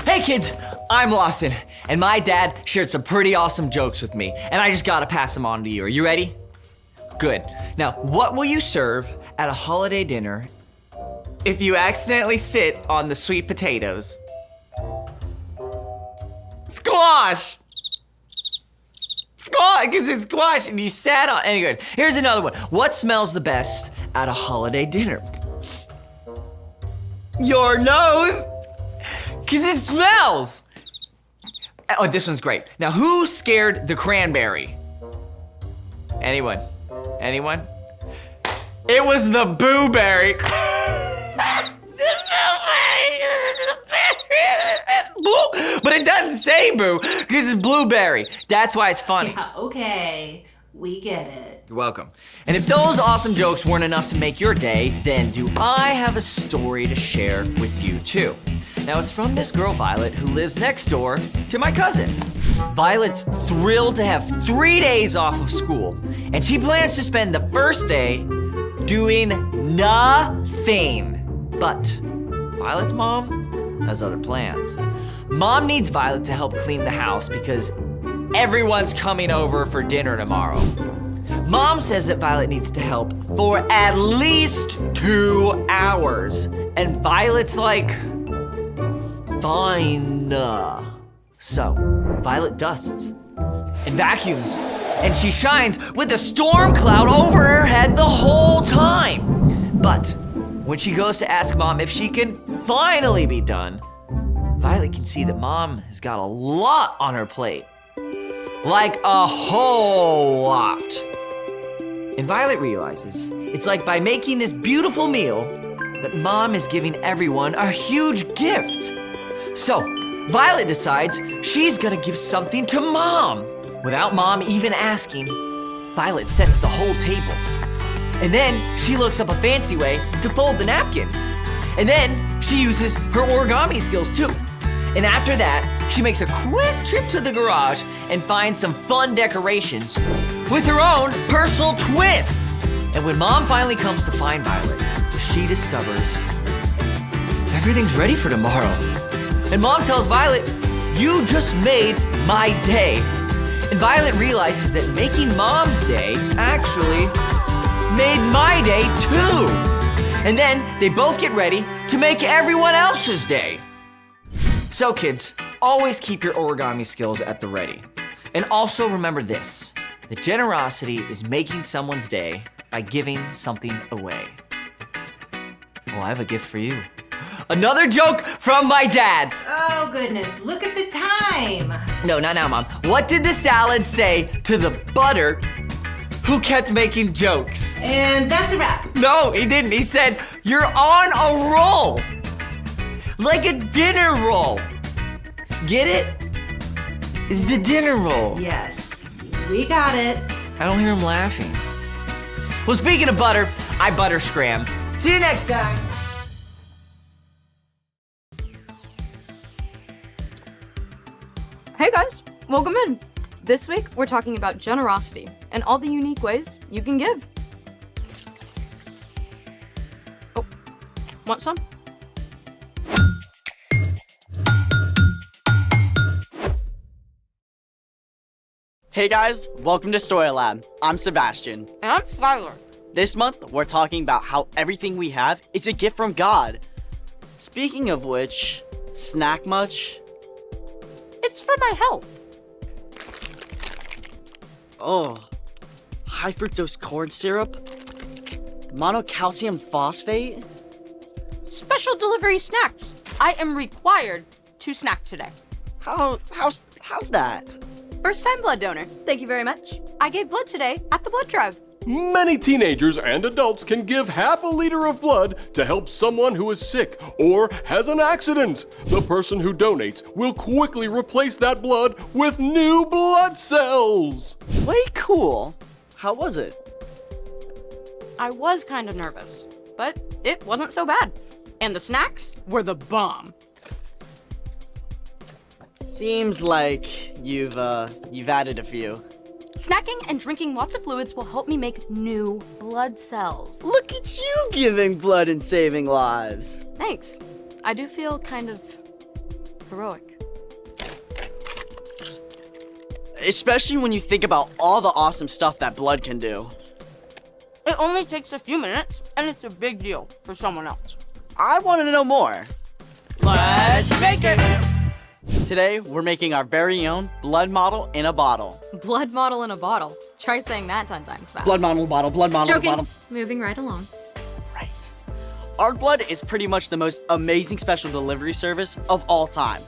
Hey kids, I'm Lawson, and my dad shared some pretty awesome jokes with me, and I just gotta pass them on to you. Are you ready? Good. Now, what will you serve at a holiday dinner if you accidentally sit on the sweet potatoes? Squash! Squash, because it's squash and you sat on. Anyway, here's another one. What smells the best at a holiday dinner? Your nose! Because it smells! Oh, this one's great. Now, who scared the cranberry? Anyone? Anyone? It was the blueberry. But it doesn't say boo, because it's blueberry. That's why it's funny. Yeah, okay. We get it. You're welcome. And if those awesome jokes weren't enough to make your day, then do I have a story to share with you too. Now it's from this girl, Violet, who lives next door to my cousin. Violet's thrilled to have 3 days off of school, and she plans to spend the first day doing nothing. But Violet's mom has other plans. Mom needs Violet to help clean the house because everyone's coming over for dinner tomorrow. Mom says that Violet needs to help for at least 2 hours. And Violet's like, fine. So, Violet dusts and vacuums, and she shines with a storm cloud over her head the whole time. But when she goes to ask Mom if she can finally be done, Violet can see that Mom has got a lot on her plate. Like a whole lot. And Violet realizes it's like by making this beautiful meal that Mom is giving everyone a huge gift. So Violet decides she's gonna give something to Mom. Without Mom even asking, Violet sets the whole table. And then she looks up a fancy way to fold the napkins. And then she uses her origami skills too. And after that, she makes a quick trip to the garage and finds some fun decorations with her own personal twist. And when Mom finally comes to find Violet, she discovers everything's ready for tomorrow. And Mom tells Violet, you just made my day. And Violet realizes that making Mom's day actually made my day too. And then they both get ready to make everyone else's day. So kids, always keep your origami skills at the ready. And also remember this, that generosity is making someone's day by giving something away. Oh, I have a gift for you. Another joke from my dad. Oh goodness, look at the time. No, not now, Mom. What did the salad say to the butter who kept making jokes? And that's a wrap. No, he didn't. He said, you're on a roll. Like a dinner roll. Get it? It's the dinner roll. Yes, we got it. I don't hear him laughing. Well, speaking of butter, I butter scram. See you next time. Hey guys, welcome in. This week, we're talking about generosity and all the unique ways you can give. Oh, want some? Hey guys, welcome to Story Lab. I'm Sebastian. And I'm Skylar. This month, we're talking about how everything we have is a gift from God. Speaking of which, snack much? It's for my health. Oh, high fructose corn syrup? Monocalcium phosphate? Special delivery snacks. I am required to snack today. How's that? First time blood donor. Thank you very much. I gave blood today at the blood drive. Many teenagers and adults can give half a liter of blood to help someone who is sick or has an accident. The person who donates will quickly replace that blood with new blood cells. Way cool. How was it? I was kind of nervous, but it wasn't so bad. And the snacks were the bomb. Seems like you've added a few. Snacking and drinking lots of fluids will help me make new blood cells. Look at you giving blood and saving lives. Thanks. I do feel kind of heroic. Especially when you think about all the awesome stuff that blood can do. It only takes a few minutes, and it's a big deal for someone else. I want to know more. Let's make it! Today, we're making our very own blood model in a bottle. Blood model in a bottle. Try saying that 10 times fast. Blood model, bottle, blood model, Joking. bottle. Moving right along. Right. Our blood is pretty much the most amazing special delivery service of all time.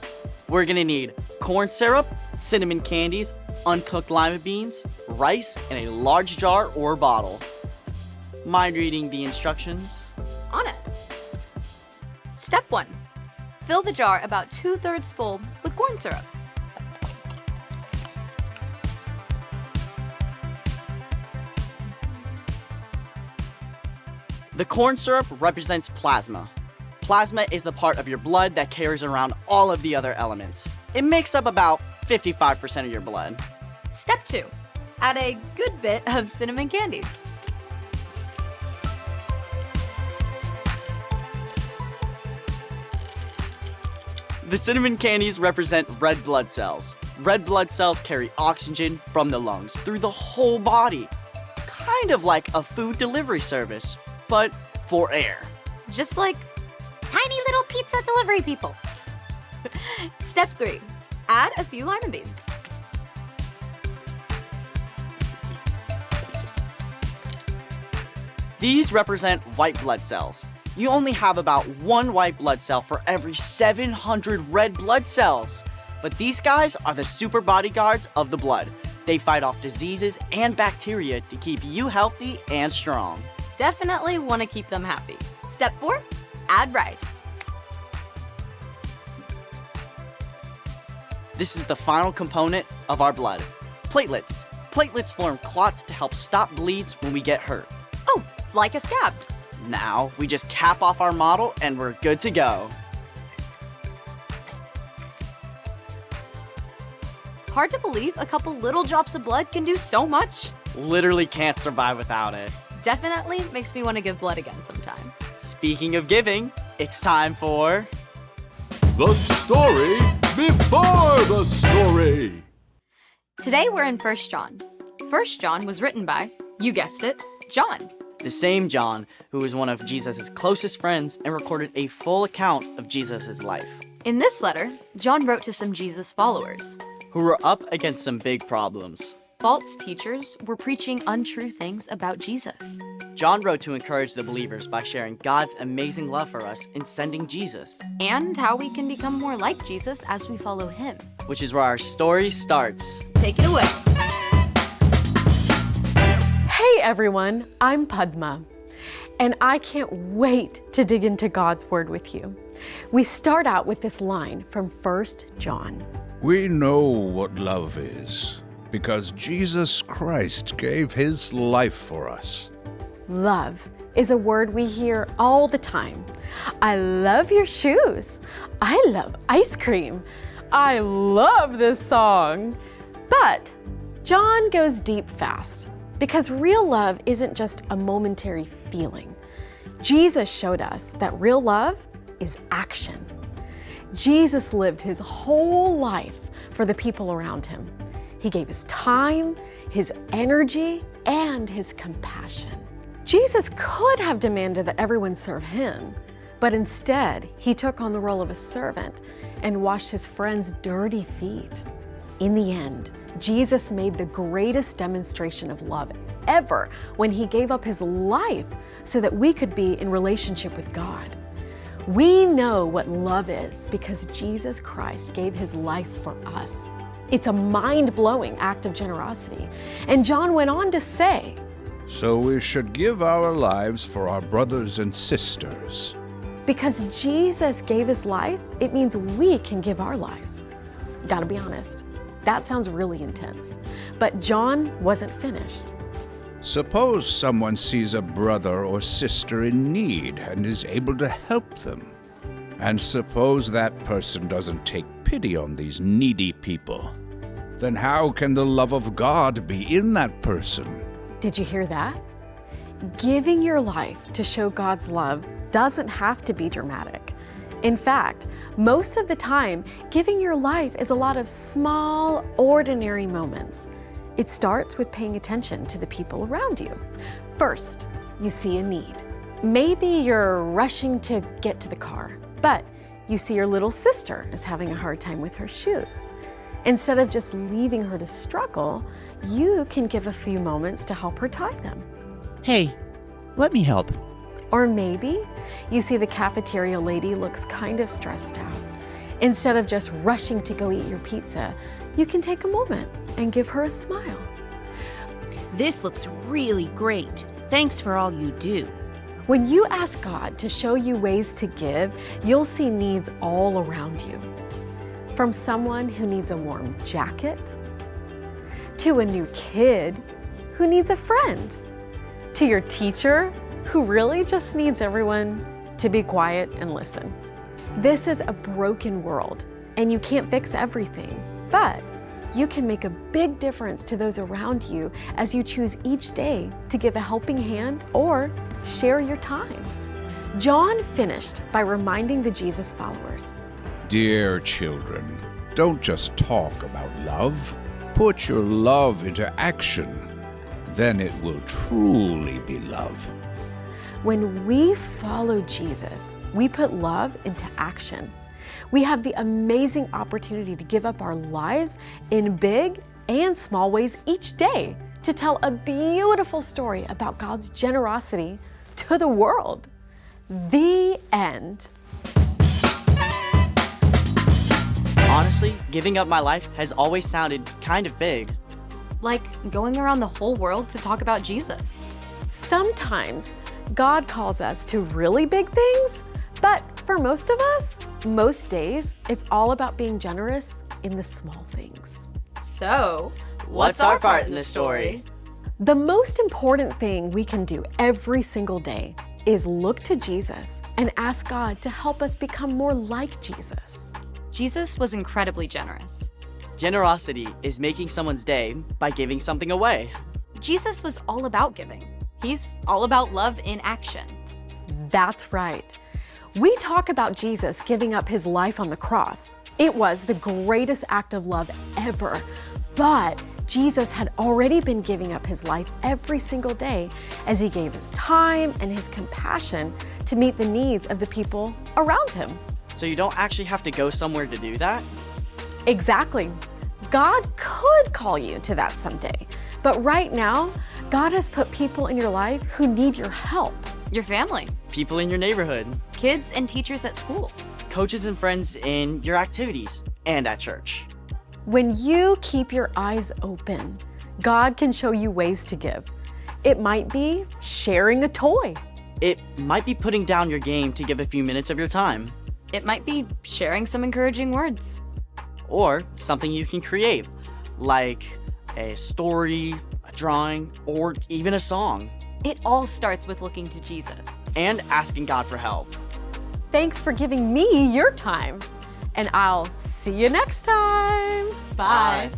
We're gonna need corn syrup, cinnamon candies, uncooked lima beans, rice, and a large jar or bottle. Mind reading the instructions? On it. Step 1. Fill the jar about 2/3 full with corn syrup. The corn syrup represents plasma. Plasma is the part of your blood that carries around all of the other elements. It makes up about 55% of your blood. Step 2. Add a good bit of cinnamon candies. The cinnamon candies represent red blood cells. Red blood cells carry oxygen from the lungs through the whole body. Kind of like a food delivery service, but for air. Just like tiny little pizza delivery people. Step 3. Add a few lima beans. These represent white blood cells. You only have about 1 white blood cell for every 700 red blood cells. But these guys are the super bodyguards of the blood. They fight off diseases and bacteria to keep you healthy and strong. Definitely want to keep them happy. Step 4. Add rice. This is the final component of our blood. Platelets. Platelets form clots to help stop bleeds when we get hurt. Oh, like a scab. Now, we just cap off our model and we're good to go. Hard to believe a couple little drops of blood can do so much. Literally can't survive without it. Definitely makes me want to give blood again sometime. Speaking of giving, it's time for... The story before the story. Today we're in 1 John. 1 John was written by, you guessed it, John. The same John who was one of Jesus' closest friends and recorded a full account of Jesus' life, In this letter, John wrote to some Jesus followers. who were up against some big problems. False teachers were preaching untrue things about Jesus. John wrote to encourage the believers by sharing God's amazing love for us in sending Jesus, And how we can become more like Jesus as we follow him. which is where our story starts. Take it away. Hey everyone, I'm Padma, and I can't wait to dig into God's Word with you. We start out with this line from 1 John. We know what love is because Jesus Christ gave his life for us. Love is a word we hear all the time. I love your shoes. I love ice cream. I love this song. But John goes deep fast because real love isn't just a momentary feeling. Jesus showed us that real love is action. Jesus lived his whole life for the people around him. He gave his time, his energy, and his compassion. Jesus could have demanded that everyone serve him, but instead, he took on the role of a servant and washed his friends' dirty feet. In the end, Jesus made the greatest demonstration of love ever when he gave up his life so that we could be in relationship with God. We know what love is because Jesus Christ gave his life for us. It's a mind-blowing act of generosity. And John went on to say, So we should give our lives for our brothers and sisters. Because Jesus gave his life, it means we can give our lives. Gotta be honest, that sounds really intense. But John wasn't finished. Suppose someone sees a brother or sister in need and is able to help them. And suppose that person doesn't take pity on these needy people. Then how can the love of God be in that person? Did you hear that? Giving your life to show God's love doesn't have to be dramatic. In fact, most of the time, giving your life is a lot of small, ordinary moments. It starts with paying attention to the people around you. First, you see a need. Maybe you're rushing to get to the car, but you see your little sister is having a hard time with her shoes. Instead of just leaving her to struggle, you can give a few moments to help her tie them. Hey, let me help. Or maybe you see the cafeteria lady looks kind of stressed out. Instead of just rushing to go eat your pizza, you can take a moment and give her a smile. This looks really great. Thanks for all you do. When you ask God to show you ways to give, you'll see needs all around you. From someone who needs a warm jacket, to a new kid who needs a friend, to your teacher who really just needs everyone to be quiet and listen. This is a broken world, and you can't fix everything, but you can make a big difference to those around you as you choose each day to give a helping hand or share your time. John finished by reminding the Jesus followers, Dear children, don't just talk about love. Put your love into action. Then it will truly be love. when we follow Jesus, we put love into action. We have the amazing opportunity to give up our lives in big and small ways each day to tell a beautiful story about God's generosity to the world. The end. Honestly, giving up my life has always sounded kind of big. Like going around the whole world to talk about Jesus. Sometimes God calls us to really big things, but for most of us, most days, it's all about being generous in the small things. So, What's our part in this story? The most important thing we can do every single day is look to Jesus and ask God to help us become more like Jesus. Jesus was incredibly generous. Generosity is making someone's day by giving something away. Jesus was all about giving. He's all about love in action. That's right. We talk about Jesus giving up his life on the cross. It was the greatest act of love ever. But Jesus had already been giving up his life every single day as he gave his time and his compassion to meet the needs of the people around him. So you don't actually have to go somewhere to do that? Exactly. God could call you to that someday. But right now, God has put people in your life who need your help. Your family, People in your neighborhood, kids and teachers at school. coaches and friends in your activities, and at church. When you keep your eyes open, God can show you ways to give. It might be sharing a toy. It might be putting down your game to give a few minutes of your time, It might be sharing some encouraging words. or something you can create, like a story, a drawing, or even a song, It all starts with looking to Jesus. and asking God for help. Thanks for giving me your time. And I'll see you next time. Bye.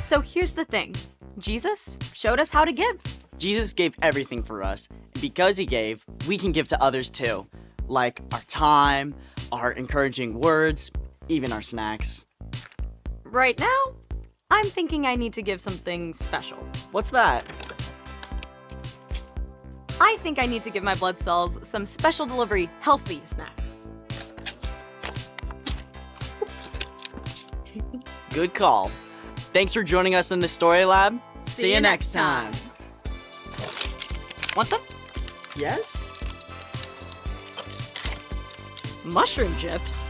So here's the thing. Jesus showed us how to give. Jesus gave everything for us, and because he gave, we can give to others too, like our time, our encouraging words, even our snacks. Right now, I'm thinking I need to give something special. What's that? I think I need to give my blood cells some special delivery healthy snacks. Good call. Thanks for joining us in the Story Lab. See you next time. Want some? Yes? Mushroom chips?